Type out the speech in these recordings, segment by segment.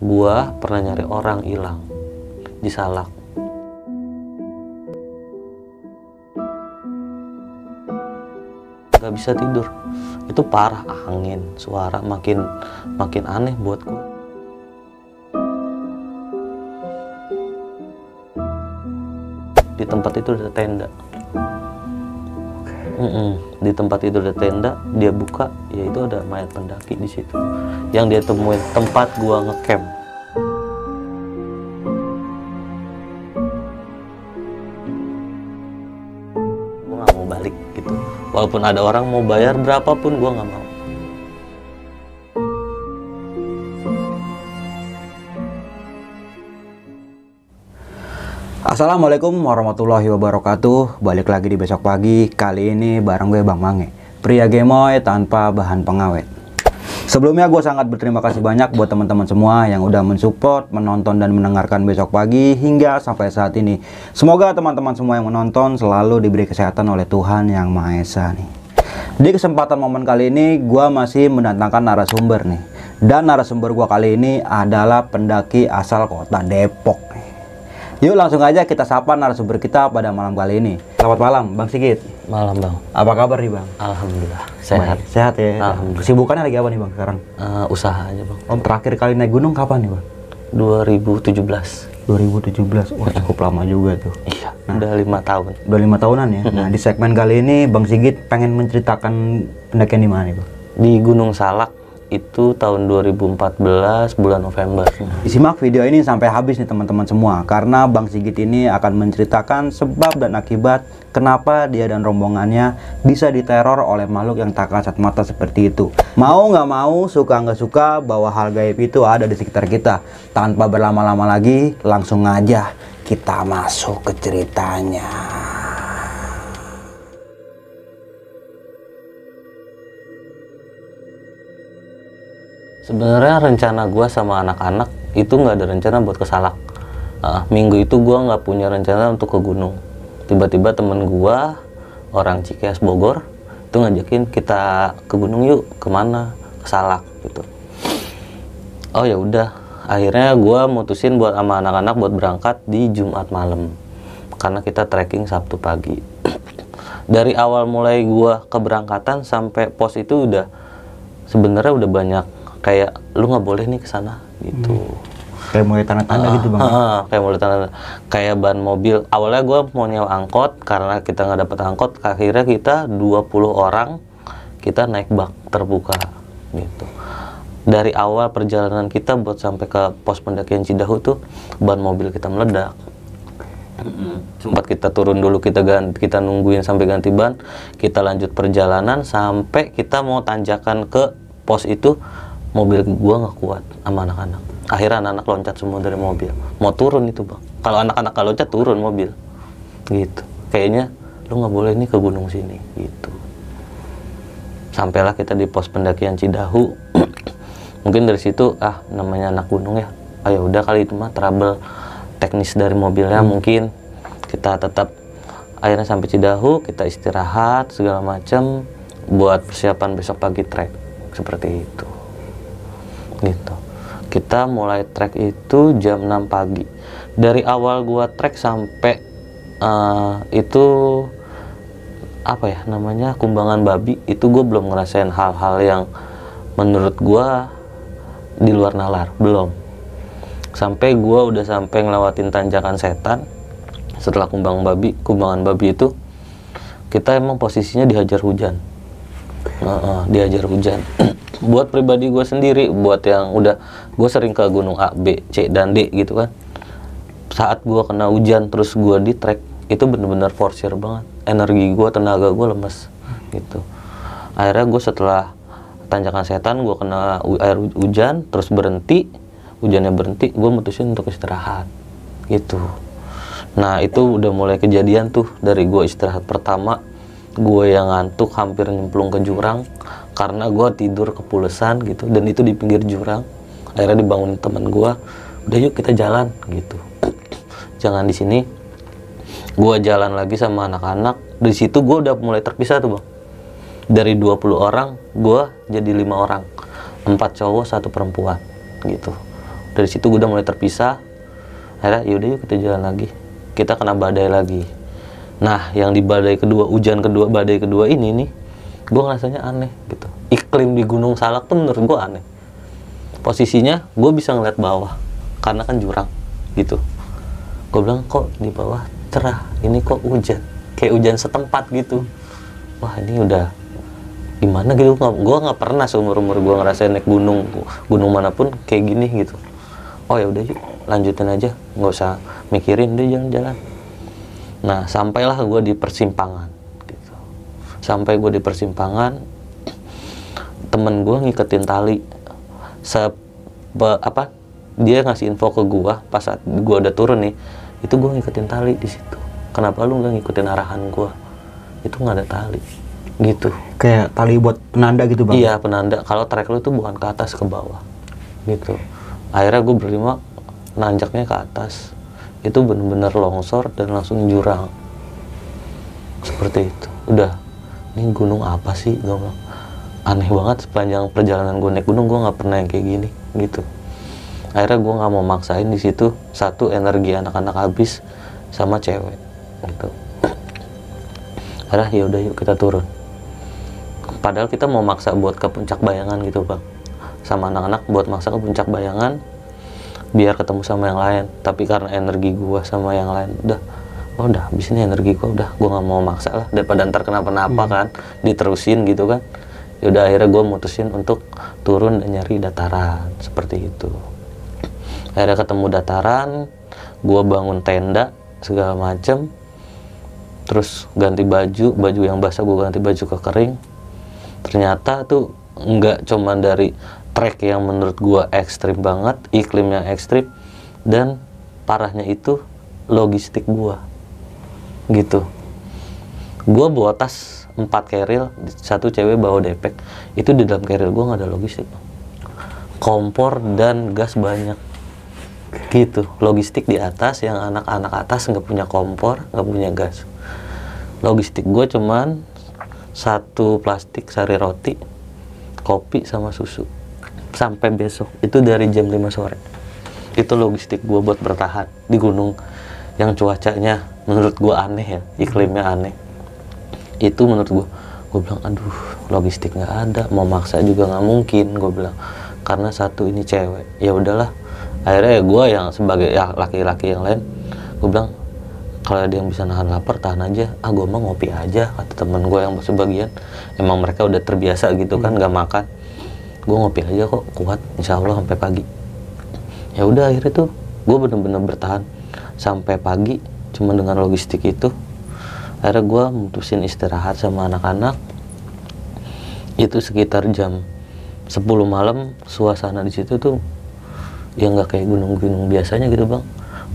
Gua pernah nyari orang hilang di Salak. Gak bisa tidur. Itu parah, angin, suara makin aneh buat gua. Di tempat itu ada tenda. Di tempat itu ada tenda, dia buka, ya itu ada mayat pendaki di situ. Yang dia temuin tempat gua ngecamp. Gua nggak mau balik gitu. Walaupun ada orang mau bayar berapapun, gua nggak mau. Assalamualaikum warahmatullahi wabarakatuh. Balik lagi di Besok Pagi. Kali ini bareng gue Bang Mange, pria gemoy tanpa bahan pengawet. Sebelumnya gue sangat berterima kasih banyak buat teman-teman semua yang udah mensupport, menonton dan mendengarkan Besok Pagi hingga sampai saat ini. Semoga teman-teman semua yang menonton selalu diberi kesehatan oleh Tuhan Yang Maha Esa nih. Di kesempatan momen kali ini gue masih mendatangkan narasumber nih. Dan narasumber gue kali ini adalah pendaki asal kota Depok nih. Yuk langsung aja kita sapa narasumber kita pada malam kali ini. Selamat malam Bang Sigit. Malam Bang. Apa kabar nih Bang? Alhamdulillah sehat. Baik, sehat ya. Alhamdulillah. Kesibukannya lagi apa nih Bang sekarang? Usaha aja Bang. Om terakhir kali naik gunung kapan nih Bang? 2017. 2017. Wah cukup lama juga tuh. Iya, udah 5 tahun. Udah 5 tahunan ya. Nah di segmen kali ini Bang Sigit pengen menceritakan pendakian di mana nih Bang? Di Gunung Salak itu tahun 2014 bulan November. Disimak video ini sampai habis nih teman-teman semua, karena Bang Sigit ini akan menceritakan sebab dan akibat kenapa dia dan rombongannya bisa diteror oleh makhluk yang tak kasat mata seperti itu. Mau nggak mau, suka nggak suka, bahwa hal gaib itu ada di sekitar kita. Tanpa berlama-lama lagi, langsung aja kita masuk ke ceritanya. Sebenarnya rencana gua sama anak-anak itu nggak ada rencana buat ke Salak. Minggu itu gua nggak punya rencana untuk ke gunung. Tiba-tiba temen gua orang Cikeas Bogor itu ngajakin kita ke gunung yuk. Kemana? Ke Salak gitu. Oh ya udah. Akhirnya gua mutusin buat sama anak-anak buat berangkat di Jumat malam. Karena kita trekking Sabtu pagi. Dari awal mulai gua keberangkatan sampai pos itu udah sebenarnya udah banyak kayak lu nggak boleh nih ke sana gitu. Kayak mulai tanda-tanda gitu Bang. Kayak mulai tanda kayak ban mobil. Awalnya gue mau nyewa angkot, karena kita nggak dapet angkot, akhirnya kita 20 orang kita naik bak terbuka gitu. Dari awal perjalanan kita buat sampai ke pos pendakian Cidahu tuh ban mobil kita meledak. Sempat kita turun dulu, kita nungguin sampai ganti ban, kita lanjut perjalanan sampai kita mau tanjakan ke pos itu. Mobil gua nggak kuat sama anak-anak. Akhirnya anak-anak loncat semua dari mobil. Mau turun itu Bang. Kalau anak-anak kalau loncat turun mobil. Gitu. Kayaknya lu nggak boleh nih ke gunung sini. Gitu. Sampailah kita di pos pendakian Cidahu. Mungkin dari situ namanya anak gunung ya. Ayo udah kali itu mah trouble teknis dari mobilnya mungkin kita tetap. Akhirnya sampai Cidahu, kita istirahat segala macam buat persiapan besok pagi trek seperti itu. Gitu. Kita mulai trek itu jam 6 pagi. Dari awal gua trek sampai itu apa ya namanya Kumbangan Babi, itu gua belum ngerasain hal-hal yang menurut gua di luar nalar, belum. Sampai gua udah sampai ngelewatin Tanjakan Setan. Setelah Kumbangan Babi itu kita emang posisinya dihajar hujan. Dihajar hujan. Buat pribadi gue sendiri, buat yang udah gue sering ke gunung A, B, C, dan D gitu kan, saat gue kena hujan terus gue di trek itu bener-bener forsir banget, energi gue, tenaga gue lemes gitu. Akhirnya gue setelah Tanjakan Setan gue kena air hujan, terus hujannya berhenti, gue mutusin untuk istirahat gitu. Nah itu udah mulai kejadian tuh. Dari gue istirahat pertama, gue yang ngantuk hampir nyemplung ke jurang karena gue tidur kepulesan gitu, dan itu di pinggir jurang. Akhirnya dibangun teman gue, udah yuk kita jalan gitu, jangan di sini. Gue jalan lagi sama anak-anak. Di situ gue udah mulai terpisah tuh Bang. Dari 20 orang gue jadi 5 orang, 4 cowok 1 perempuan gitu. Dari situ gue udah mulai terpisah. Akhirnya yaudah yuk kita jalan lagi. Kita kena badai lagi. Nah, yang di badai kedua, hujan kedua, badai kedua ini nih, gue ngerasanya aneh gitu. Iklim di Gunung Salak tuh menurut gue aneh. Posisinya gue bisa ngeliat bawah karena kan jurang gitu. Gue bilang kok di bawah cerah, ini kok hujan, kayak hujan setempat gitu. Wah ini udah gimana gitu. Gue nggak pernah seumur umur gue ngerasain naik gunung manapun kayak gini gitu. Oh ya udah yuk lanjutin aja, nggak usah mikirin deh, jalan-jalan. Nah sampailah gue di persimpangan gitu. Sampai gue di persimpangan, temen gue ngiketin tali. Dia ngasih info ke gue pas saat gue udah turun nih, itu gue ngiketin tali di situ. Kenapa lu nggak ngikutin arahan gue? Itu nggak ada tali gitu. Kayak tali buat penanda gitu bang? Iya penanda, kalau trek lu itu bukan ke atas ke bawah gitu. Akhirnya gue berlima nanjaknya ke atas, itu bener-bener longsor dan langsung jurang seperti itu. Udah, ini gunung apa sih? Gue bilang aneh banget. Sepanjang perjalanan gue naik gunung gue nggak pernah yang kayak gini gitu. Akhirnya gue nggak mau maksain di situ. Satu, energi anak-anak habis, sama cewek gitu. Akhirnya yaudah yuk kita turun. Padahal kita mau maksa buat ke Puncak Bayangan gitu bang, sama anak-anak buat maksa ke Puncak Bayangan biar ketemu sama yang lain. Tapi karena energi gua sama yang lain udah habis ini energi gua nggak mau maksa lah, daripada ntar kenapa-napa kan diterusin gitu kan. Yaudah akhirnya gua mutusin untuk turun dan nyari dataran seperti itu. Akhirnya ketemu dataran, gua bangun tenda segala macem, terus ganti baju yang basah gua ganti baju ke kering. Ternyata tuh nggak cuman dari trek yang menurut gua ekstrim banget, iklimnya ekstrim, dan parahnya itu logistik gua gitu. Gua bawa tas 4 keril, satu cewek bawa depek. Itu di dalam keril gua nggak ada logistik, kompor dan gas banyak gitu. Logistik di atas, yang anak-anak atas nggak punya kompor, nggak punya gas. Logistik gua cuman 1 plastik sari roti, kopi sama susu. Sampai besok, itu dari jam 5 sore. Itu logistik gue buat bertahan di gunung yang cuacanya menurut gue aneh ya, iklimnya aneh. Itu menurut gue bilang aduh logistik nggak ada, mau maksa juga nggak mungkin, gue bilang. Karena satu ini cewek, ya udahlah. Akhirnya ya gue yang sebagai laki-laki yang lain, gue bilang kalau ada yang bisa nahan lapar tahan aja. Gue mah ngopi aja, kata temen gue yang sebagian. Emang mereka udah terbiasa gitu kan nggak makan. Gue ngopi aja kok kuat, insya Allah sampai pagi. Ya udah akhirnya tuh gue bener-bener bertahan sampai pagi cuma dengan logistik itu. Akhirnya gue mutusin istirahat sama anak-anak. Itu sekitar jam 10 malam, suasana di situ tuh ya nggak kayak gunung-gunung biasanya gitu bang.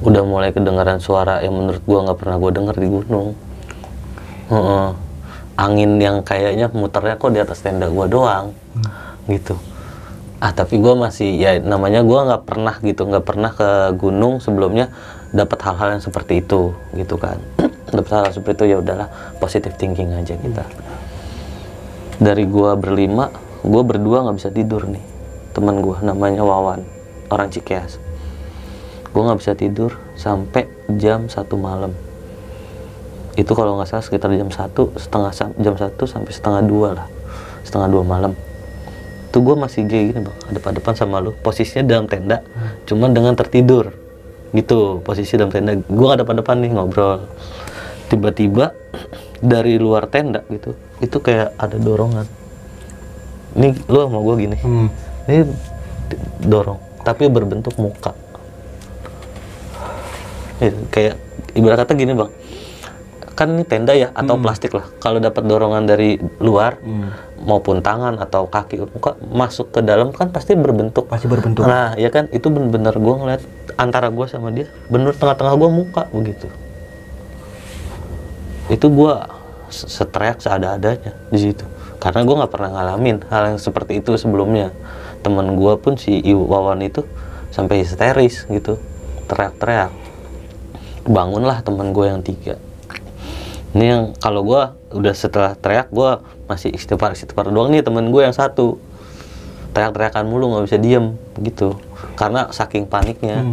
Udah mulai kedengaran suara yang menurut gue nggak pernah gue denger di gunung. Angin yang kayaknya muternya kok di atas tenda gue doang gitu. Tapi gue masih ya namanya gue nggak pernah ke gunung sebelumnya dapat hal-hal yang seperti itu gitu kan. Dapat hal seperti itu, ya udahlah, positive thinking aja kita. Dari gue berlima, gue berdua nggak bisa tidur nih. Teman gue namanya Wawan, orang Cikeas. Gue nggak bisa tidur sampai jam 1 malam. Itu kalau nggak salah sekitar jam 1 sampai setengah 2 lah, setengah 2 malam. Tuh gue masih kayak gini bang, depan-depan sama lu, posisinya dalam tenda, cuman dengan tertidur gitu, posisi dalam tenda. Gue nggak depan-depan nih ngobrol. Tiba-tiba dari luar tenda gitu, itu kayak ada dorongan. Ini lu sama gue gini, ini dorong, tapi berbentuk muka. Kayak ibarat kata gini bang, kan ini tenda ya atau plastik lah. Kalau dapat dorongan dari luar maupun tangan atau kaki muka masuk ke dalam kan pasti berbentuk. Nah ya kan, itu bener-bener gue ngeliat antara gue sama dia, bener tengah-tengah gue muka begitu. Itu gue seteriak seada-adanya di situ, karena gue nggak pernah ngalamin hal yang seperti itu sebelumnya. Temen gue pun si Wawan itu sampai histeris gitu, teriak-teriak. Bangunlah temen gue yang 3. Ini yang kalau gue udah setelah teriak gue masih istighfar doang nih. Temen gue yang 1 teriak-teriakan mulu, nggak bisa diem gitu. karena saking paniknya.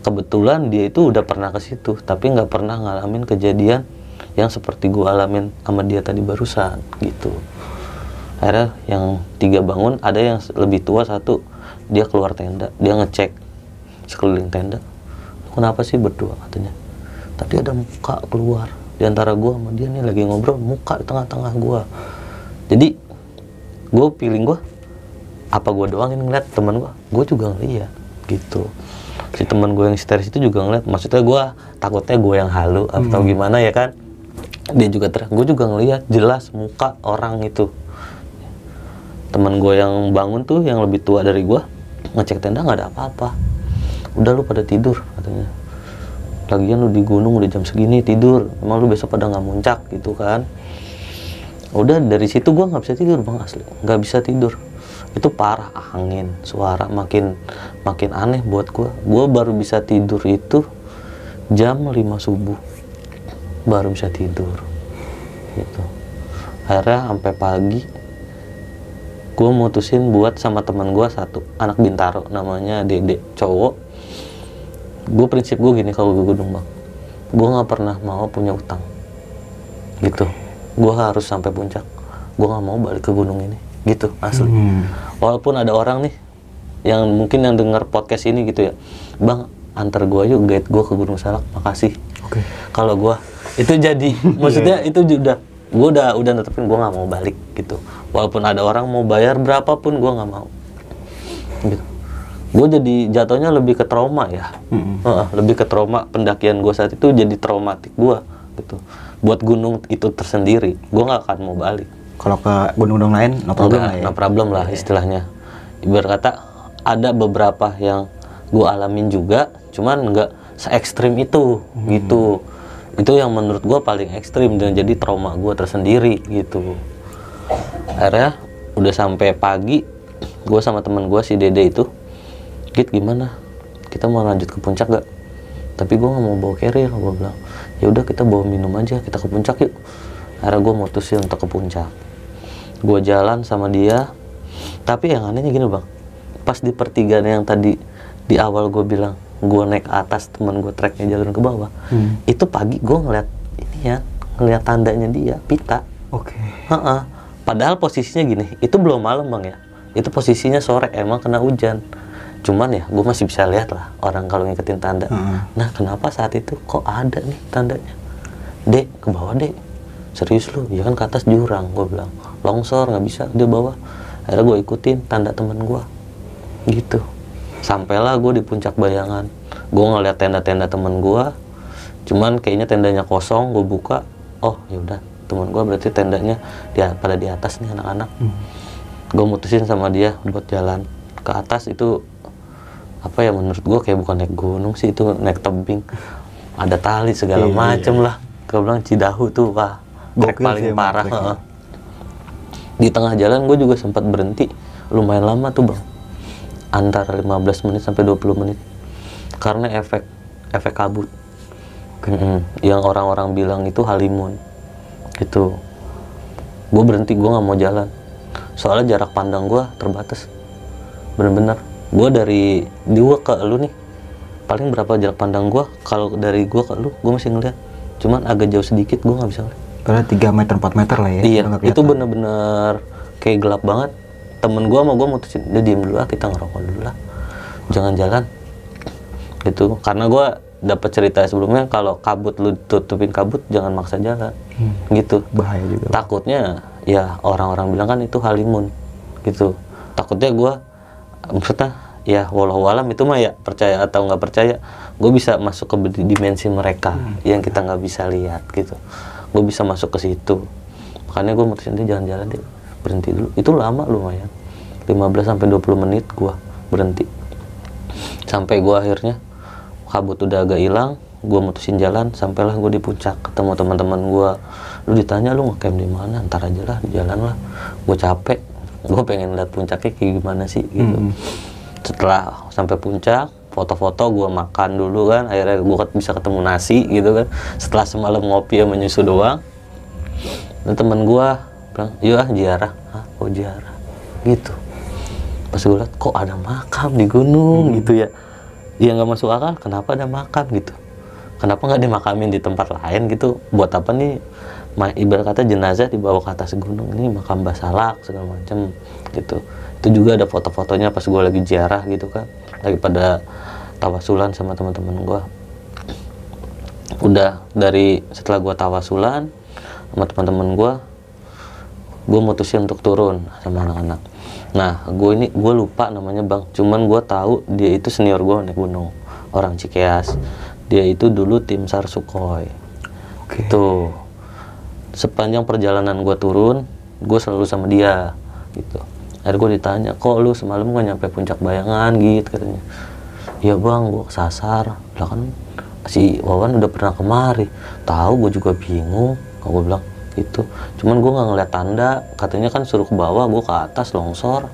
Kebetulan dia itu udah pernah ke situ tapi nggak pernah ngalamin kejadian yang seperti gue alamin sama dia tadi barusan gitu. Akhirnya yang 3 bangun, ada yang lebih tua, 1 dia keluar tenda, dia ngecek sekeliling tenda, kenapa sih berdua katanya, tadi ada muka keluar di antara gue sama dia nih lagi ngobrol, muka di tengah-tengah gue. Jadi gue feeling gue apa gue doang yang ngeliat, teman gue juga ngeliat gitu. Si teman gue yang histeris itu juga ngeliat, maksudnya gue takutnya gue yang halu atau gimana ya kan, dia juga teriak, gue juga ngeliat jelas muka orang itu. Teman gue yang bangun tuh yang lebih tua dari gue ngecek tenda nggak ada apa-apa, udah lu pada tidur katanya, lagian lu di gunung udah jam segini tidur, emang lu besok pada nggak muncak gitu kan. Udah dari situ gue nggak bisa tidur bang, asli nggak bisa tidur. Itu parah, angin, suara makin aneh buat gue. Gue baru bisa tidur itu jam 5 subuh baru bisa tidur gitu. Akhirnya sampai pagi gue mutusin buat sama teman gue 1 anak Bintaro namanya Dede, cowok. Gue prinsip gue gini kalau gue gunung bang, gue nggak pernah mau punya utang gitu. Gue harus sampai puncak, gue nggak mau balik ke gunung ini gitu, asli. Walaupun ada orang nih yang mungkin yang denger podcast ini gitu ya, bang antar gue yuk, guide gue ke Gunung Salak, makasih. Kalau gue itu jadi maksudnya itu gue udah netepin gue nggak mau balik gitu. Walaupun ada orang mau bayar berapapun gue nggak mau gitu. Gue jadi jatuhnya lebih ke trauma ya, lebih ke trauma. Pendakian gue saat itu jadi traumatik gue gitu. Buat gunung itu tersendiri gue nggak akan mau balik. Kalau ke gunung-gunung lain no problem lah ya. No problem lah istilahnya. Ibarat kata ada beberapa yang gue alamin juga, cuman nggak se-ekstrim itu gitu. Itu yang menurut gue paling ekstrim dan jadi trauma gue tersendiri gitu. Akhirnya udah sampai pagi, gue sama teman gue si Dede itu, Git gimana? Kita mau lanjut ke puncak gak? Tapi gue nggak mau bawa carrier, gue bilang. Ya udah kita bawa minum aja, kita ke puncak yuk. Akhirnya gue mutusin untuk ke puncak. Gue jalan sama dia, tapi yang anehnya gini bang, pas di pertigaan yang tadi di awal gue bilang gue naik ke atas, teman gue treknya jalan ke bawah, itu pagi gue ngeliat ini ya, ngeliat tandanya dia, pita. Padahal posisinya gini, itu belum malam bang ya, itu posisinya sore, emang kena hujan. Cuman ya gue masih bisa lihat lah orang kalau ngikutin tanda. Nah kenapa saat itu kok ada nih tandanya? Dek, ke bawah dek. Serius lu? Ya kan ke atas jurang, gue bilang. Longsor nggak bisa di bawah. Akhirnya gue ikutin tanda teman gue gitu. Sampailah gue di puncak bayangan. Gue ngeliat tenda-tenda teman gue, cuman kayaknya tendanya kosong. Gue buka, oh yaudah teman gue berarti tendanya pada di atas nih anak-anak. Gue mutusin sama dia buat jalan ke atas. Itu apa ya, menurut gue kayak bukan naik gunung sih, itu naik tebing, ada tali segala macem lah. Gue bilang Cidahu tuh wah trek paling parah. Di tengah jalan gue juga sempat berhenti lumayan lama tuh bang, antara 15 menit sampai 20 menit karena efek kabut. Yang orang-orang bilang itu halimun gitu. Gue berhenti, gue nggak mau jalan soalnya jarak pandang gue terbatas bener-bener. Gue dari gue ke lu nih paling berapa jarak pandang gue, kalau dari gue ke lu gue masih ngeliat, cuman agak jauh sedikit gue nggak bisa ngeliat. Padahal 3 meter 4 meter lah ya. Iya, itu bener-bener kayak gelap banget. Temen gue sama gue mutusin, dia diem dulu lah, kita ngerokok dulu lah, jangan jalan gitu. Karena gue dapat cerita sebelumnya kalau kabut, lu tutupin kabut jangan maksa jalan gitu, bahaya juga. Takutnya ya orang-orang bilang kan itu halimun gitu. Takutnya gue maksudnya ya walau-walam itu mah ya percaya atau nggak percaya, gue bisa masuk ke dimensi mereka yang kita nggak bisa lihat gitu. Gue bisa masuk ke situ, makanya gue mutusin dia jalan-jalan deh, berhenti dulu. Itu lama lumayan, 15-20 menit gue berhenti. Sampai gue akhirnya kabut udah agak hilang, gue mutusin jalan. Sampailah gue di puncak, ketemu teman-teman gue. Lu ditanya lu ngecamp di mana, ntar aja lah, di jalan lah. Gue capek, gue pengen lihat puncaknya kayak gimana sih gitu. Setelah sampai puncak, foto-foto, gue makan dulu kan, akhirnya gue bisa ketemu nasi gitu kan. Setelah semalam ngopi sama nyusu doang, dan temen gue bilang, yuk ah ziarah. Oh ziarah gitu. Pas gue liat kok ada makam di gunung gitu ya. Ya nggak masuk akal, kenapa ada makam gitu. Kenapa nggak dimakamin di tempat lain gitu? Buat apa nih? Ibarat kata jenazah dibawa ke atas gunung, ini makam Basalak segala macam gitu. Itu juga ada foto-fotonya pas gue lagi ziarah gitu kan, lagi pada tawasulan sama teman-teman gue. Udah dari setelah gue tawasulan sama teman-teman gue mutusin untuk turun sama anak-anak. Nah gue lupa namanya bang, cuman gue tahu dia itu senior gue naik gunung, orang Cikeas. Dia itu dulu tim SAR Sukhoi. Gitu. Sepanjang perjalanan gue turun, gue selalu sama dia gitu. Akhirnya gue ditanya, kok lu semalam gak nyampe puncak Bayangan gitu katanya. Iya bang, gue kesasar. Lah kan si Wawan udah pernah kemari. Tahu, gue juga bingung. Gue bilang gitu. Cuman gue nggak ngeliat tanda. Katanya kan suruh ke bawah, gue ke atas longsor.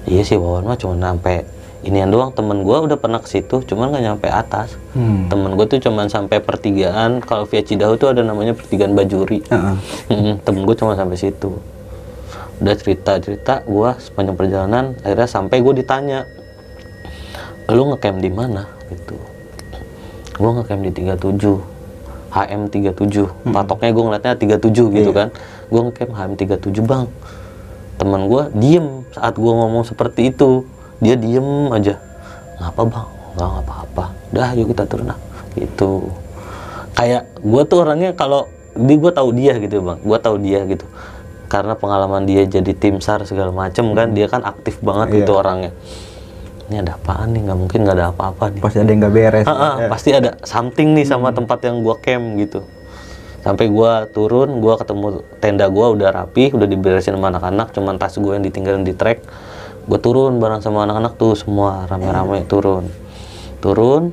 Iya sih Wawan mah cuma sampai inian doang. Temen gue udah pernah ke situ, cuman nggak nyampe atas. Temen gue tuh cuman sampai pertigaan. Kalau via Cidahu tuh ada namanya pertigaan Bajuri. Temen gue cuma sampai situ. Udah cerita gue sepanjang perjalanan. Akhirnya sampai gue ditanya, lu ngecamp di mana gitu. Gue ngecamp di 37 HM37. Patoknya gue ngeliatnya 37 gitu kan. Gue ngecamp HM37 bang. Teman gue diem saat gue ngomong seperti itu. Dia diem aja. Ngapa bang? Nggak apa-apa. Udah yuk kita turun lah gitu. Kayak gue tuh orangnya kalau gue tahu dia gitu bang. Gue tahu dia gitu karena pengalaman dia jadi tim SAR segala macem kan. Dia kan aktif banget gitu orangnya. Ini ada apaan nih? Nggak mungkin nggak ada apa-apa nih. Pasti ada yang nggak beres. Pasti ada something nih sama tempat yang gua camp gitu. Sampai gua turun, gua ketemu tenda gua udah rapi, udah diberesin sama anak-anak. Cuman tas gua yang ditinggalin di trek. Gua turun bareng sama anak-anak tuh semua rame-rame turun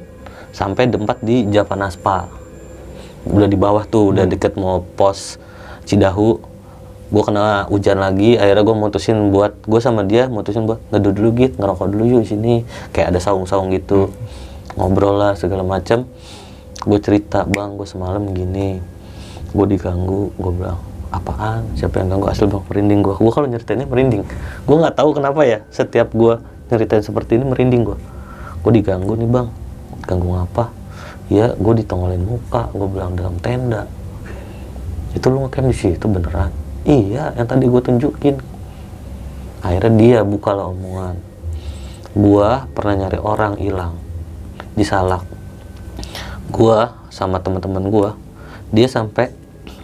sampai tempat di Javanaspa. Udah di bawah tuh, udah deket mau pos Cidahu. Gue kena hujan lagi, akhirnya gue mutusin buat ngeduh dulu gitu, ngerokok dulu yuk di sini. Kayak ada saung-saung gitu, ngobrol lah segala macam. Gue cerita, bang gue semalam gini, gue diganggu. Gue bilang, apaan? Siapa yang ganggu? Asli bang, merinding gue. Gue kalau nyeritainnya merinding. Gue nggak tahu kenapa ya, setiap gue nyeritain seperti ini merinding gue. Gue diganggu nih bang, ganggu apa? Ya gue ditongolin muka. Gue bilang dalam tenda. Itu lu ngecamp di situ beneran? Iya, yang tadi gue tunjukin. Akhirnya dia buka lah omongan. Gua pernah nyari orang hilang di Salak. Gua sama teman-teman gua, dia sampai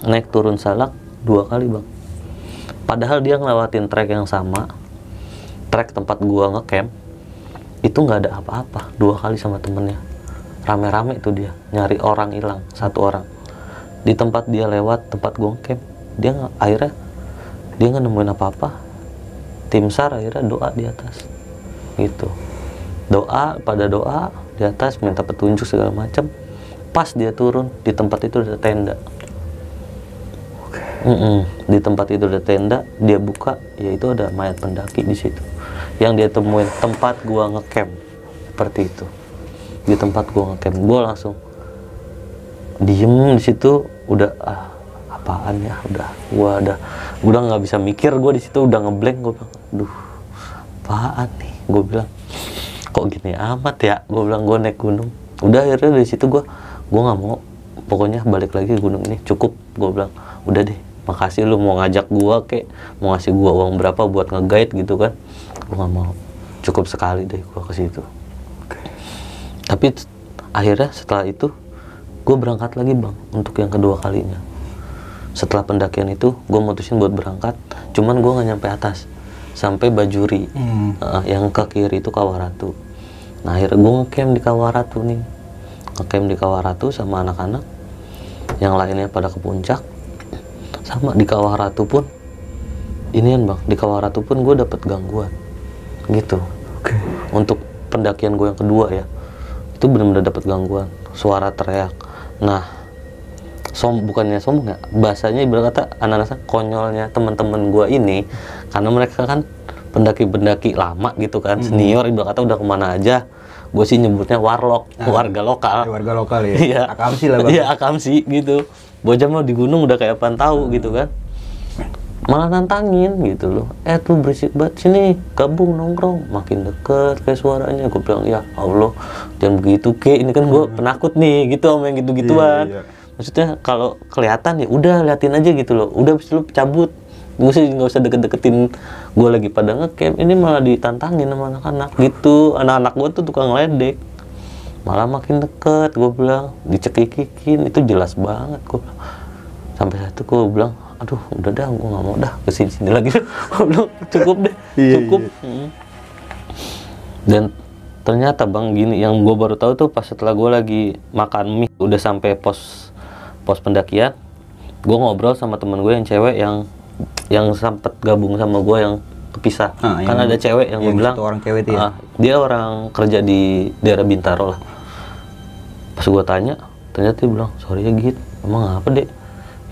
naik turun Salak 2 kali bang. Padahal dia ngelewatin trek yang sama, trek tempat gua ngecamp. Itu nggak ada apa-apa. 2 kali sama temennya. Rame-rame itu dia nyari orang hilang, 1 orang. Di tempat dia lewat, tempat gua ngecamp. Akhirnya dia nggak nemuin apa-apa. Tim SAR akhirnya doa di atas gitu, doa di atas minta petunjuk segala macam. Pas dia turun di tempat itu ada tenda. Di tempat itu ada tenda, dia buka, yaitu ada mayat pendaki di situ yang dia temuin tempat gua ngecamp. Seperti itu, di tempat gua ngecamp. Gua langsung diem di situ, udah apaan ya, gua udah nggak bisa mikir. Gua di situ udah ngeblank. Gua bilang, aduh apaan nih, gua bilang kok gini amat ya. Gua bilang gua naik gunung, udah akhirnya dari situ gua nggak mau, pokoknya balik lagi ke gunung ini cukup. Gua bilang udah deh, makasih lu mau ngajak gua, kayak mau ngasih gua uang berapa buat nge-guide gitu kan, gua nggak mau, cukup sekali deh gua ke situ. Tapi akhirnya setelah itu gua berangkat lagi bang untuk yang kedua kalinya. Setelah pendakian itu, gue mutusin buat berangkat. Cuman gue nggak nyampe atas, sampai Bajuri. Yang ke kiri itu Kawaratu. Nah akhirnya gue ngecamp di Kawaratu nih. Ngecamp di Kawaratu sama anak-anak. Yang lainnya pada ke puncak. Sama di Kawaratu pun, inian bang, di Kawaratu pun gue dapet gangguan. Gitu. Untuk pendakian gue yang kedua ya, itu benar-benar dapet gangguan. Suara teriak. Nah, bukannya sombong ya, bahasanya ibarat kata anak-anak konyolnya teman-teman gue ini, karena mereka kan pendaki-pendaki lama gitu kan, senior, ibarat kata udah kemana aja. Gue sih nyebutnya warlock, warga lokal. Warga lokal ya. Iya. Akamsi lah bang. Iya akamsi gitu. Bocah mah di gunung udah kayak apaan tahu gitu kan. malah nantangin gitu loh. Tuh berisik banget, sini gabung nongkrong. Makin deket kayak suaranya. Gue bilang, ya Allah jangan begitu ke, ini kan gue penakut nih gitu sama yang gitu-gituan. Maksudnya kalau kelihatan ya udah liatin aja gitu loh, udah habis lu cabut, nggak usah deket-deketin gue lagi pada ngecamp. Ini malah ditantangin sama anak-anak gitu. Anak-anak gue tuh tukang ledek, malah makin deket. Gue bilang dicekikikin, itu jelas banget. Gue sampai satu gue bilang, aduh udah dah, gue nggak mau dah kesini-sini lagi. Gue bilang cukup deh, cukup. Dan ternyata bang gini, yang gue baru tahu tuh pas setelah gue lagi makan mie udah sampai pos pendakian, gue ngobrol sama temen gue yang cewek yang sempet gabung sama gue yang kepisah. Kan ada cewek yang gue bilang orang cewek itu ya? Dia orang kerja di daerah Bintaro lah. Pas gue tanya, ternyata dia bilang, sorry ya Git, emang apa dek?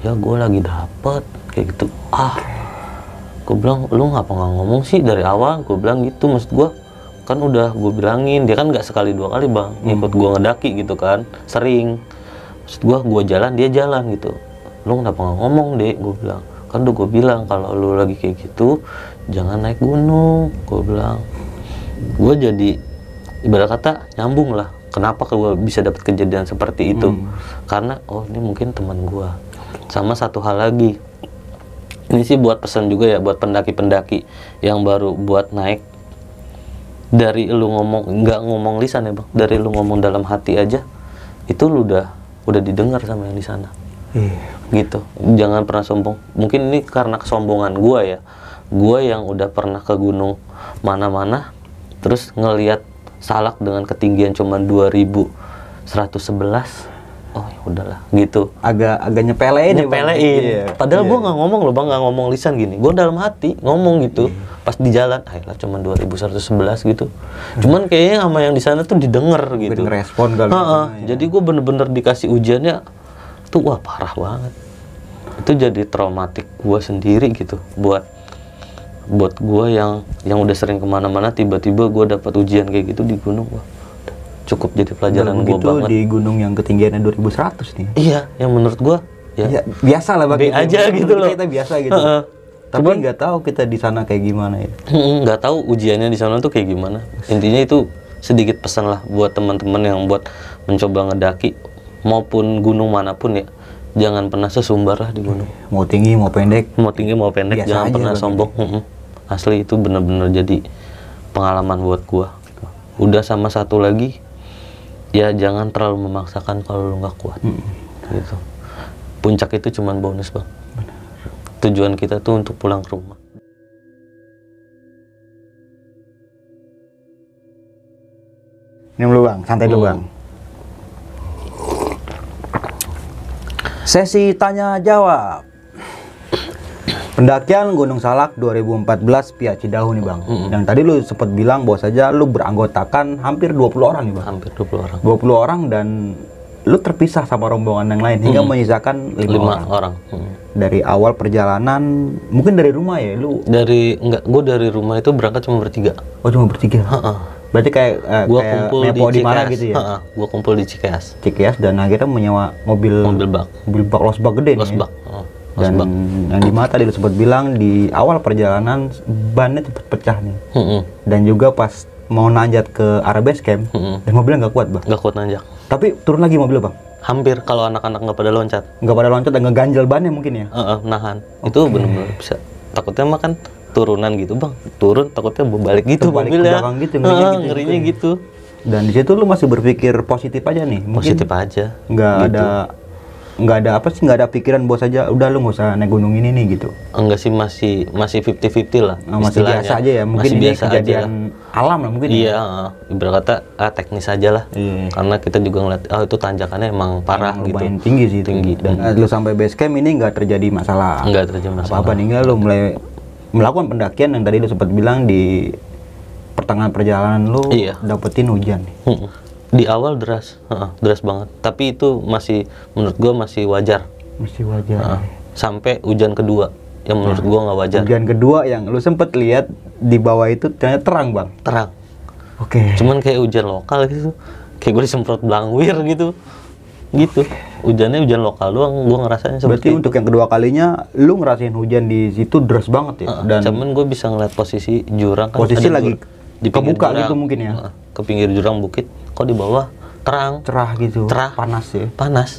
Ya gue lagi dapet kayak gitu. Gue bilang, lu ngapa nggak ngomong sih dari awal? Gue bilang gitu, maksud gue kan udah gue bilangin. Dia kan nggak sekali dua kali bang ngikut gue ngedaki gitu kan, sering. Maksud gue jalan, dia jalan gitu. Lu kenapa nggak ngomong dek? Gue bilang, kan udah gue bilang kalau lu lagi kayak gitu jangan naik gunung. Gue bilang, gue jadi ibarat kata nyambung lah. Kenapa gue bisa dapat kejadian seperti itu? Karena ini mungkin teman gue. Sama satu hal lagi, ini sih buat pesan juga ya buat pendaki-pendaki yang baru buat naik. Dari lu ngomong, nggak ngomong lisan ya bang, dari lu ngomong dalam hati aja, itu lu udah didengar sama yang di sana. Gitu, jangan pernah sombong. Mungkin ini karena kesombongan gue ya, gue yang udah pernah ke gunung mana-mana, terus ngelihat Salak dengan ketinggian cuma 2111. Oh ya udahlah gitu, agak nyepelein. Padahal gue nggak ngomong loh bang, nggak ngomong lisan gini, gue dalam hati ngomong gitu. Pas di jalan, ayolah cuma 2111 gitu. Cuman kayaknya sama yang di sana tuh didengar gitu, ngerespon kali. Jadi gue bener-bener dikasih ujiannya tuh, wah parah banget. Itu jadi traumatik gue sendiri gitu, buat gue yang udah sering kemana-mana, tiba-tiba gue dapat ujian kayak gitu di gunung. Wah, cukup jadi pelajaran gue banget. Di gunung yang ketinggiannya 2100 nih. Iya, yang menurut gue ya biasa lah bagi aja gitu loh. Kita biasa gitu. Tapi nggak tahu kita di sana kayak gimana ya. Nggak tahu ujiannya di sana tuh kayak gimana. Intinya itu sedikit pesan lah buat teman-teman yang buat mencoba ngedaki maupun gunung manapun ya. Jangan pernah sesumbar lah di gunung. Mau tinggi mau pendek, biasa jangan pernah sombong. Asli itu bener-bener jadi pengalaman buat gua. Udah sama satu lagi, ya jangan terlalu memaksakan kalau lu nggak kuat. Gitu. Puncak itu cuman bonus bang. Tujuan kita tuh untuk pulang ke rumah. Minum dulu bang, santai dulu bang. Sesi tanya jawab. Pendakian Gunung Salak 2014 via Cidahu nih bang. Yang tadi lu sempat bilang bahwa saja lu beranggotakan hampir 20 orang nih bang. Hampir 20 orang. 20 orang dan lu terpisah sama rombongan yang lain hingga menyisakan 5 orang. Dari awal perjalanan, mungkin dari rumah ya lu? Gue dari rumah itu berangkat cuma bertiga. Oh cuma bertiga? Berarti kayak gua kumpul nepo di mana gitu ya? Gua kumpul di Cikeas. Dan akhirnya menyewa mobil bak losbak gede nih. Losbak. Dan yang di mata dia sempat bilang di awal perjalanan bannya cepat pecah nih. Dan juga pas mau nanjak ke arah base camp, dan mobilnya nggak kuat bang. Nggak kuat nanjak. Tapi turun lagi mobil bang. Hampir kalau anak-anak nggak pada loncat. Nggak pada loncat dan ngeganjel bannya mungkin ya. Nahan. Itu benar-benar bisa. Takutnya mah kan turunan gitu bang. Turun takutnya balik gitu mobilnya. Gitu, ngerinya gitu. Dan di situ lu masih berpikir positif aja nih. Positif aja. Nggak ada pikiran bos aja udah lu nggak usah naik gunung ini nih gitu. Enggak sih, masih 50-50 lah. Masih biasa aja ya, mungkin ini kejadian alam lah mungkin. Iya, ibarat kata teknis aja lah. Karena kita juga ngeliat itu tanjakannya emang parah gitu. Lumayan tinggi sih. Dan lu sampai base camp ini nggak terjadi masalah. Nggak terjadi masalah. Apa-apa nih lu mulai melakukan pendakian yang tadi lu sempat bilang di pertengahan perjalanan lu dapetin hujan. Di awal deras banget. Tapi itu masih menurut gua masih wajar. Sampai hujan kedua yang menurut gua nggak wajar. Hujan kedua yang lu sempet lihat di bawah itu ternyata terang bang. Terang. Cuman kayak hujan lokal gitu. Kayak gua disemprot blangwir gitu. gitu. Hujannya hujan lokal doang, gue ngerasain Berarti seperti untuk yang kedua kalinya lu ngerasain hujan di situ deras banget ya. Dan cuman gue bisa ngeliat posisi jurang kan, posisi ada lagi di pinggir kebuka jurang. gitu mungkin ya. Ke pinggir jurang bukit, kok di bawah terang, Cerah gitu. Cerah. Panas ya. panas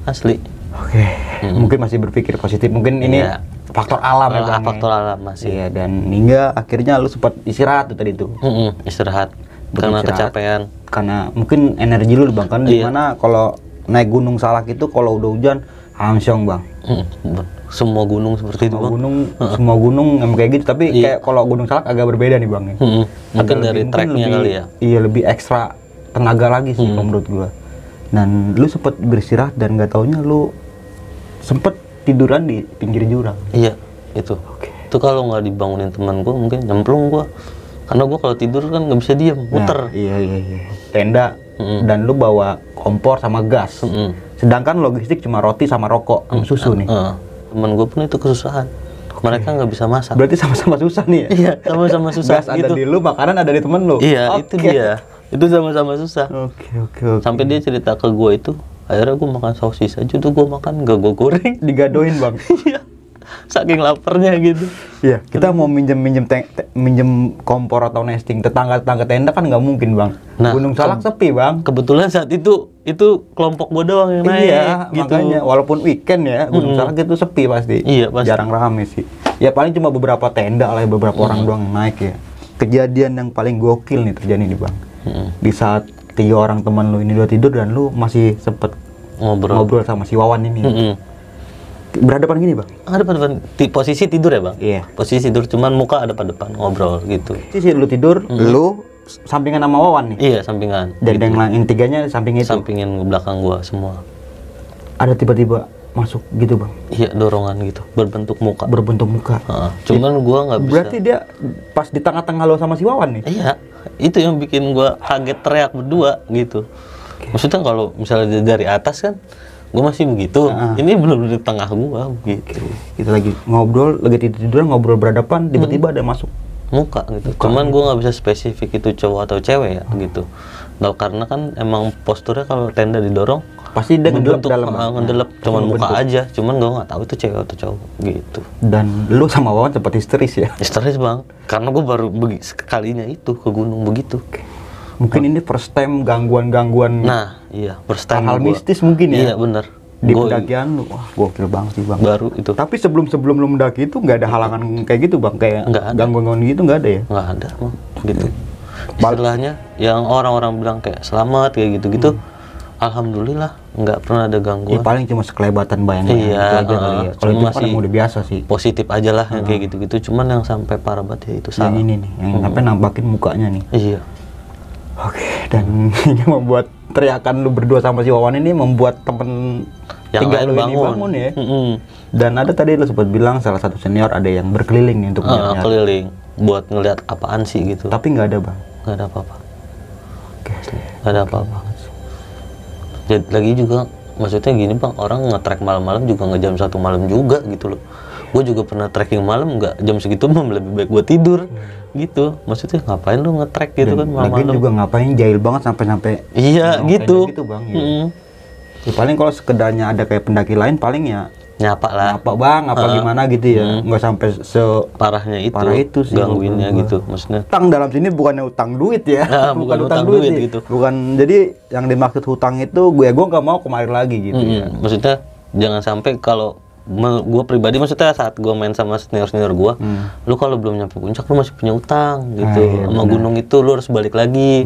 asli. Oke. Mungkin masih berpikir positif. Mungkin ini Iya. faktor alam ya, Bang. Faktor alam masih. Iya, dan hingga akhirnya lu sempat istirahat tuh tadi tuh. Istirahat Istirahat. karena kecapean. Karena mungkin energi lu Bang kan Iya. dimana kalau naik Gunung Salak itu kalau udah hujan hamsyong Bang. Semua gunung seperti itu Semua bang. semua gunung emang kayak gitu, tapi Iya. kayak kalau Gunung Salak agak berbeda nih Bang. Mungkin Agak dari lebih- treknya lebih- kali ya. Iya, lebih ekstra tenaga lagi sih kalau menurut gua. Dan lu sempet beristirahat dan nggak taunya lu sempet tiduran di pinggir jurang. Iya itu. Itu kalau nggak dibangunin teman gue mungkin nyemplung gue. Karena gue kalau tidur kan nggak bisa diem, muter. Nah, iya. Tenda dan lu bawa kompor sama gas. Sedangkan logistik cuma roti sama rokok sama susu nih. Temen gue pun itu kesusahan. Mereka nggak bisa masak. Berarti sama-sama susah nih ya? Iya, sama-sama susah Gas ada gitu. di lu, makanan ada di temen lu. Iya, Oke. itu dia. Itu sama-sama susah. Oke. Sampai dia cerita ke gue itu, akhirnya gue makan sosis aja tuh, gue makan gak gue goreng. Digadoin Bang. Iya, saking laparnya gitu. Iya, kita mau minjem kompor atau nesting tetangga tenda kan nggak mungkin Bang. Nah, Gunung Salak sepi Bang. Kebetulan saat itu kelompok gue doang yang naik. Iya, gitu. makanya walaupun weekend ya Gunung Salak itu sepi pasti. Iya, pasti. Jarang rame sih. Ya paling cuma beberapa tenda lah, beberapa orang doang yang naik ya. Kejadian yang paling gokil nih terjadi nih Bang. Di saat 3 orang teman lu ini udah tidur dan lu masih sempet ngobrol sama si Wawan ini. Berhadapan gini Bang. Ada depan posisi tidur ya bang? Iya. Posisi tidur, cuman muka ada pada depan ngobrol gitu. Sisi lu tidur, lu sampingan sama Wawan nih. Iya, sampingan. Dan yang tiganya samping itu. Sampingin ke belakang gua semua. Ada tiba-tiba masuk gitu Bang. Iya, dorongan gitu, berbentuk muka. Berbentuk muka. Cuman gua nggak bisa. Berarti dia pas di tengah-tengah lo sama si Wawan nih. Iya, itu yang bikin gua kaget, teriak berdua gitu. Maksudnya kalau misalnya dari atas kan, gua masih begitu. Ini belum di tengah gua begitu. Kita lagi ngobrol, lagi tiduran ngobrol berhadapan, tiba-tiba ada masuk. Muka gitu. Cuman gua nggak bisa spesifik itu cowok atau cewek ya gitu. Nah, karena kan emang posturnya kalau tenda didorong Pasti dia ngedelep bentuk, dalam. ngedelep, cuman muka Bentuk. aja. Cuman gua nggak tahu itu cewek atau cowok gitu. Dan lu sama Wawan sempat histeris ya. Histeris bang, karena gua baru sekalinya itu ke gunung begitu. Mungkin ini first time gangguan-gangguan Nah, iya, first time hal gua. mistis mungkin ya. Iya bener. Di Gua pendakian lu. Wah, gokil banget sih Bang. baru itu Tapi sebelum lu mendaki itu nggak ada halangan kayak gitu Bang, kayak Nggak ada. gangguan-gangguan gitu nggak ada ya? nggak ada bang, gitu. Istilahnya yang orang-orang bilang kayak selamat kayak gitu-gitu. Alhamdulillah nggak pernah ada Ya gangguan. paling cuma sekelebatan bayang-bayang Iya, gitu aja kali ya. Kalau cuma itu kan masih emang udah biasa sih. Positif aja lah yang kayak gitu-gitu. Cuman yang sampai parah banget ya itu Yang salah. ini nih, yang sampai nampakin mukanya nih. Iya. Oke, dan ini membuat teriakan lu berdua sama si Wawan ini membuat temen Yang tiga lain lu ini bangun. bangun ya. Mm-mm. Dan ada tadi lu sempat bilang salah satu senior ada yang berkeliling nih untuk nyari. Keliling buat ngeliat apaan sih gitu. Tapi nggak ada Bang. Nggak ada apa-apa. Oke. Nggak ada apa-apa. Jadi lagi juga maksudnya gini bang, orang nge-trek malam-malam juga nggak jam 1 malam juga gitu loh. Gue juga pernah trekking malam, nggak jam segitu mah lebih baik gue tidur gitu. Maksudnya ngapain lu nge-trek gitu kan Lagian malam-malam? juga ngapain jahil banget sampai Iya gitu. gitu Bang. Ya. Ya, paling kalau sekedarnya ada kayak pendaki lain paling ya Nyapa lah. apa Bang, apa gimana gitu ya. Nggak sampai Parahnya itu, Parah itu sih gangguinnya menurut gitu. Maksudnya Utang dalam sini bukannya utang duit ya. Nah, bukan utang duit sih. gitu. Bukan, jadi yang dimaksud hutang itu gue nggak mau kemarin lagi gitu ya. maksudnya jangan sampai kalau gue pribadi maksudnya saat gue main sama senior gue, lu kalau belum nyampe puncak lu masih punya utang gitu. Iya, Sama gunung itu lu harus balik lagi.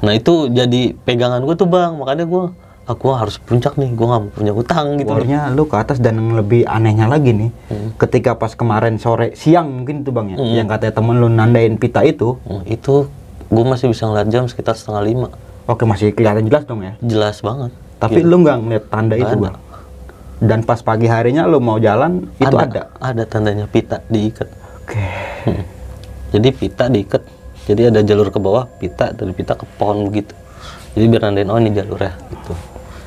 Nah itu jadi pegangan gue tuh bang, makanya gue aku harus puncak nih, gue nggak mau punya utang gitu. Pokoknya lu ke atas, dan yang lebih anehnya lagi nih, ketika pas kemarin siang mungkin itu Bang ya, yang katanya temen lu nandain pita itu, Itu gue masih bisa ngeliat jam sekitar 4:30. oke masih kelihatan jelas dong ya. Jelas banget. Tapi lu nggak ngeliat tanda itu ada. Bang. Dan pas pagi harinya lu mau jalan itu ada. Ada tandanya pita diikat. Oke. Jadi pita diikat. Jadi ada jalur ke bawah, pita dari pita ke pohon begitu. Jadi biar nandain oh ini jalurnya gitu.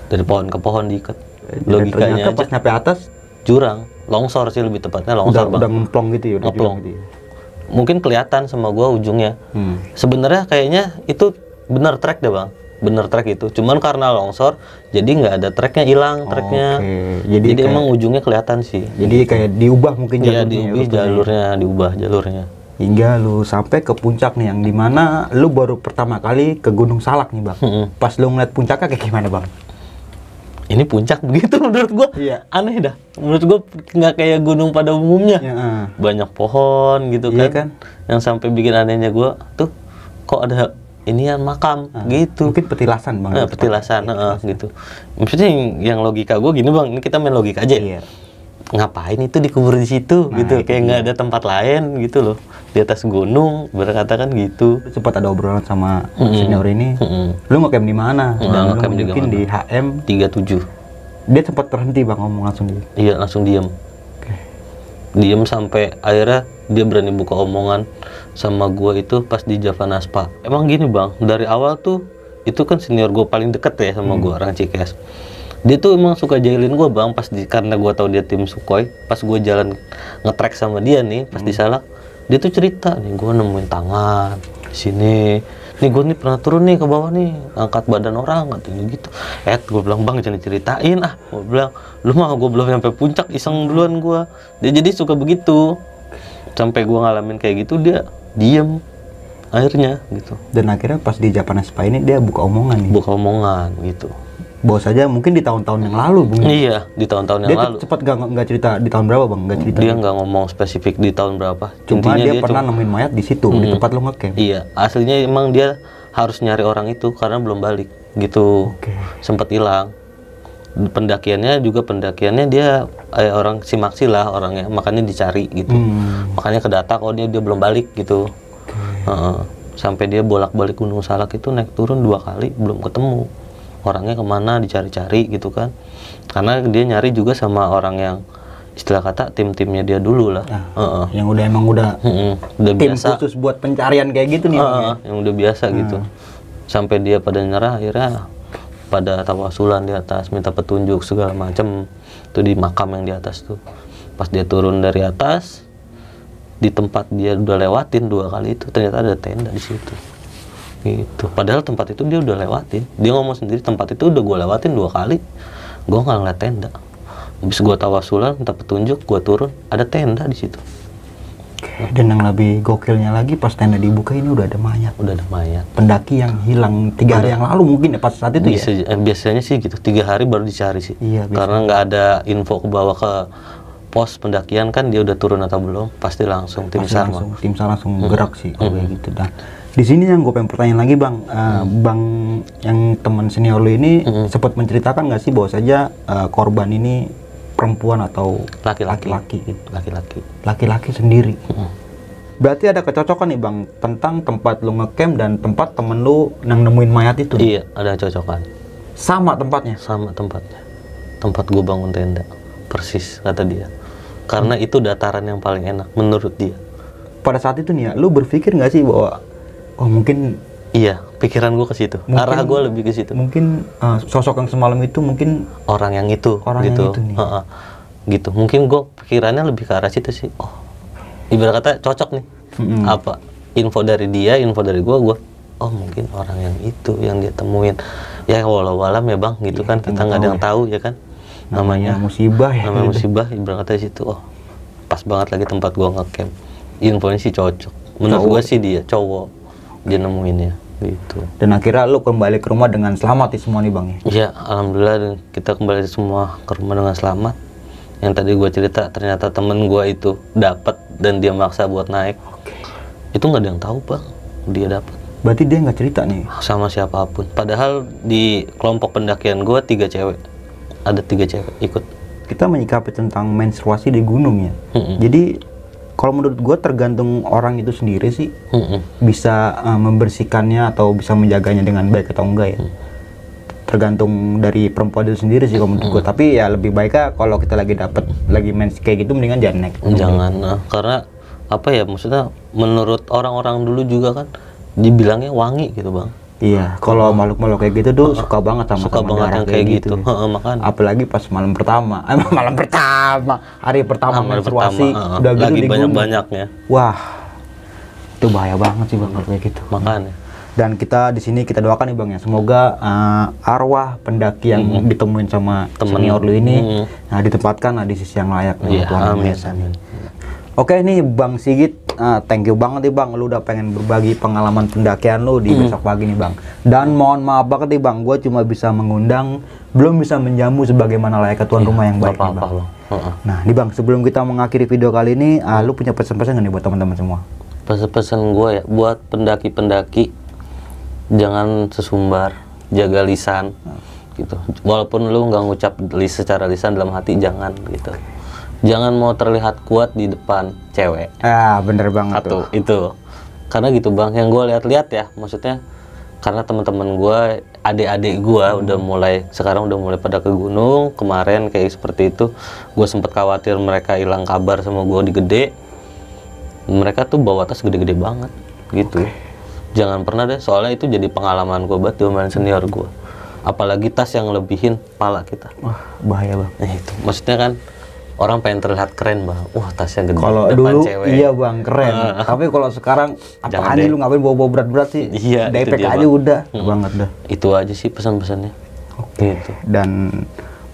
Dari pohon ke pohon diikat. Dan ternyata Logikanya aja pas nyampe atas jurang, longsor sih lebih tepatnya udah longsor bang. ngemplong gitu ya, udah Ngeplong. jurang gitu ya. Mungkin kelihatan sama gua ujungnya. Sebenarnya kayaknya itu benar trek deh bang. bener trek itu. Cuman karena longsor, jadi nggak ada treknya, hilang treknya. Oke. Jadi kayak- emang ujungnya kelihatan sih. Jadi kayak diubah mungkin Iya, jalurnya. diubah jalurnya. Hingga lu sampai ke puncak nih, yang dimana lu baru pertama kali ke Gunung Salak nih bang. Pas lu ngeliat puncaknya kayak gimana bang? Ini puncak begitu menurut gua. Iya. Aneh dah. Menurut gua nggak kayak gunung pada umumnya. Ya, Banyak pohon gitu Iya kan. kan? Yang sampai bikin anehnya gua tuh kok ada inian makam gitu. Mungkin petilasan bang. Nah, petilasan, gitu. Maksudnya yang logika gua gini bang, ini kita main logika aja. Iya. Ngapain itu dikubur di situ Nah, gitu, itu kayak nggak ada tempat lain gitu loh, di atas gunung berkata kan gitu. Sempat ada obrolan sama senior ini. Lu ngecamp di mana? Dan lu ngecamp di mungkin mana? di HM. 37. Dia sempat terhenti bang ngomong langsung dia. Iya, langsung diem. Diem sampai akhirnya dia berani buka omongan sama gua itu pas di Javanaspa. Emang gini bang, dari awal tuh itu kan senior gua paling deket ya sama gua, orang Cikes. Dia tuh emang suka jahilin gua bang, karena gua tahu dia tim Sukhoi. Pas gua jalan nge-trek sama dia nih, pas di Salak, dia tuh cerita nih, gua nemuin tangan di sini. Nih gua nih pernah turun nih ke bawah nih, angkat badan orang katanya gitu. Gua bilang bang jangan diceritain ah. Gua bilang lu mah gua belum sampai puncak, iseng duluan gua. Dia jadi suka begitu. Sampai gua ngalamin kayak gitu dia diem akhirnya gitu. Dan akhirnya pas di Javanaspa ini dia buka omongan nih. Buka omongan gitu. Bahwa saja mungkin di tahun-tahun yang lalu bung. Iya, di tahun-tahun yang Dia lalu. cepat nggak cerita di tahun berapa bang? Nggak cerita. Dia nggak ngomong spesifik di tahun berapa. Cuma Intinya dia pernah nemuin mayat di situ, di tempat lu ngecamp. Iya, aslinya emang dia harus nyari orang itu karena belum balik gitu. Oke. Sempat hilang. Pendakiannya dia orang Simaksi lah orangnya, makanya dicari gitu. Makanya kedata kalau dia belum balik gitu. Sampai dia bolak-balik Gunung Salak itu naik turun 2 kali belum ketemu. Orangnya kemana dicari-cari gitu kan. Karena dia nyari juga sama orang yang istilah kata tim-timnya dia dulu lah. Yang udah Udah tim biasa. khusus buat pencarian kayak gitu nih. Bang, ya? Yang udah biasa gitu. Sampai dia pada nyerah, akhirnya pada tawasulan di atas, minta petunjuk segala macem. Itu di makam yang di atas tuh. Pas dia turun dari atas, di tempat dia udah lewatin 2 kali itu, ternyata ada tenda di situ. Gitu. Padahal tempat itu dia udah lewatin. Dia ngomong sendiri, tempat itu udah gue lewatin 2 kali. Gue nggak ngeliat tenda. Habis gue tawasulan, minta petunjuk, gue turun, ada tenda di situ. Dan yang lebih gokilnya lagi pas tenda dibuka ini udah ada mayat. Udah ada mayat. Pendaki yang hilang 3 hari yang lalu mungkin ya pas saat itu ya. Biasanya sih gitu, 3 hari baru dicari sih. Iya, Karena nggak ada info ke bawah ke pos pendakian kan dia udah turun atau belum, pasti langsung tim SAR. Tim SAR langsung gerak sih kalau kayak gitu. Dan di sini yang gue pengen pertanyaan lagi bang, bang yang teman senior lu ini sempat menceritakan nggak sih bahwa saja korban ini perempuan atau laki-laki gitu. Laki-laki sendiri. Berarti ada kecocokan nih bang tentang tempat lu ngecamp dan tempat temen lu yang nemuin mayat itu. Iya, ada cocokan. Sama tempatnya. Sama tempatnya. Tempat gue bangun tenda. Persis kata dia. Karena itu dataran yang paling enak menurut dia. Pada saat itu nih ya, lu berpikir nggak sih bahwa oh mungkin iya, pikiran gue ke situ. Arah gue lebih ke situ. Mungkin sosok yang semalam itu mungkin orang yang itu gitu. Yang itu nih. Gitu. Mungkin gue pikirannya lebih ke arah situ sih. Oh, ibarat kata cocok nih. Apa info dari dia, info dari gue oh mungkin orang yang itu yang dia temuin. Ya walau alam ya bang, gitu kan kita nggak ada yang tahu ya kan. Namanya musibah ya. Namanya musibah, ibarat kata situ. Oh, pas banget lagi tempat gue ngecamp. Infonya sih cocok. Menurut gue sih dia cowok, dia nemuinnya gitu. Dan akhirnya lu kembali ke rumah dengan selamat nih semua nih bang ya? Iya, alhamdulillah kita kembali semua ke rumah dengan selamat. Yang tadi gue cerita ternyata temen gue itu dapat dan dia maksa buat naik. Itu nggak ada yang tahu bang, dia dapat. Berarti dia nggak cerita nih sama siapapun. Padahal di kelompok pendakian gue 3 cewek, ada 3 cewek ikut. Kita menyikapi tentang menstruasi di gunung ya. Jadi kalau menurut gue tergantung orang itu sendiri sih bisa membersihkannya atau bisa menjaganya dengan baik atau enggak ya. Tergantung dari perempuan itu sendiri sih kalau menurut gue. Tapi ya lebih baiknya kalau kita lagi dapat lagi mens kayak gitu mendingan jangan naik. Jangan, karena apa ya maksudnya menurut orang-orang dulu juga kan dibilangnya wangi gitu bang. Iya, kalau makhluk-makhluk kayak gitu tuh suka banget sama yang kayak gitu. Makanya. Apalagi pas malam pertama, hari pertama menstruasi udah gitu lagi di banyak-banyaknya. Wah, itu bahaya banget sih bang kalau kayak gitu. Makanya. Dan kita di sini kita doakan nih Bang ya, semoga arwah pendaki yang ditemuin sama senior lu ini ditempatkan di sisi yang layak. Amin. Oke nih Bang Sigit, thank you banget nih Bang, lu udah pengen berbagi pengalaman pendakian lu di besok pagi nih Bang. Dan mohon maaf banget nih Bang, gue cuma bisa mengundang, belum bisa menjamu sebagaimana layaknya tuan rumah yang baik nih Bang. Nah nih Bang, sebelum kita mengakhiri video kali ini, lu punya pesan-pesan nggak nih buat teman-teman semua? Pesan-pesan gue ya, buat pendaki-pendaki, jangan sesumbar, jaga lisan gitu. Walaupun lu nggak ngucap secara lisan, dalam hati jangan gitu. Jangan mau terlihat kuat di depan cewek. Bener banget tuh. Itu karena gitu Bang, yang gue lihat-lihat ya, maksudnya karena teman-teman gue, adik-adik gue sekarang udah mulai pada ke gunung. Kemarin kayak seperti itu, gue sempet khawatir mereka hilang kabar sama gue di Gede. Mereka tuh bawa tas gede-gede banget gitu. Jangan pernah deh, soalnya itu jadi pengalaman gue buat diomelin senior gue. Apalagi tas yang lebihin pala kita. Wah, bahaya Bang. Itu maksudnya kan orang pengen terlihat keren Bang. Wah, tasnya gede. Kalau dulu cewek. Iya Bang, keren. Tapi kalau sekarang apaan nih lu ngapain bawa berat-berat sih? Iya, DPK aja Bang. Udah banget dah. Itu aja sih pesan-pesannya. Gitu. Dan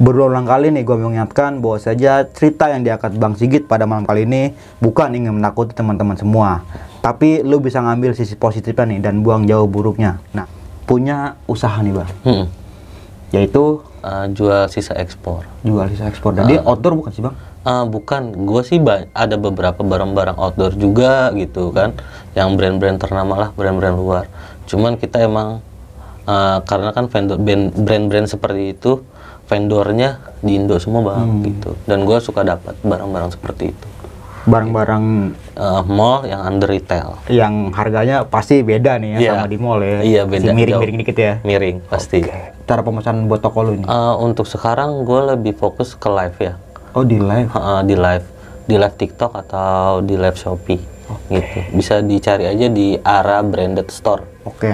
berulang kali nih gue mengingatkan bahwa saja cerita yang diangkat Bang Sigit pada malam kali ini bukan ingin menakuti teman-teman semua, tapi lu bisa ngambil sisi positifnya nih dan buang jauh buruknya. Nah, punya usaha nih Bang, yaitu jual sisa ekspor. Jadi outdoor bukan sih Bang? Bukan, gue sih ada beberapa barang-barang outdoor juga gitu kan, yang brand-brand ternama lah, brand-brand luar. Cuman kita emang karena kan brand-brand seperti itu vendornya di Indo semua Bang gitu. Dan gue suka dapat barang-barang seperti itu. Barang-barang mall yang under retail. Yang harganya pasti beda nih ya sama di mall ya. Iya beda. Miring-miring dikit ya. Miring pasti. Cara pemesanan buat toko lu ini? Untuk sekarang gue lebih fokus ke live ya. Oh di live? Di live TikTok atau di live Shopee. Gitu. Bisa dicari aja di Ara Branded Store.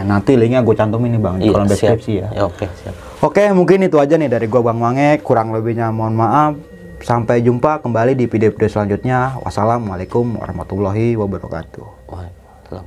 Nanti linknya gue cantumin nih Bang di kolom deskripsi ya. Siap. Mungkin itu aja nih dari gua Bang Mange. Kurang lebihnya mohon maaf. Sampai jumpa kembali di video-video selanjutnya. Wassalamualaikum warahmatullahi wabarakatuh. Waalaikumsalam.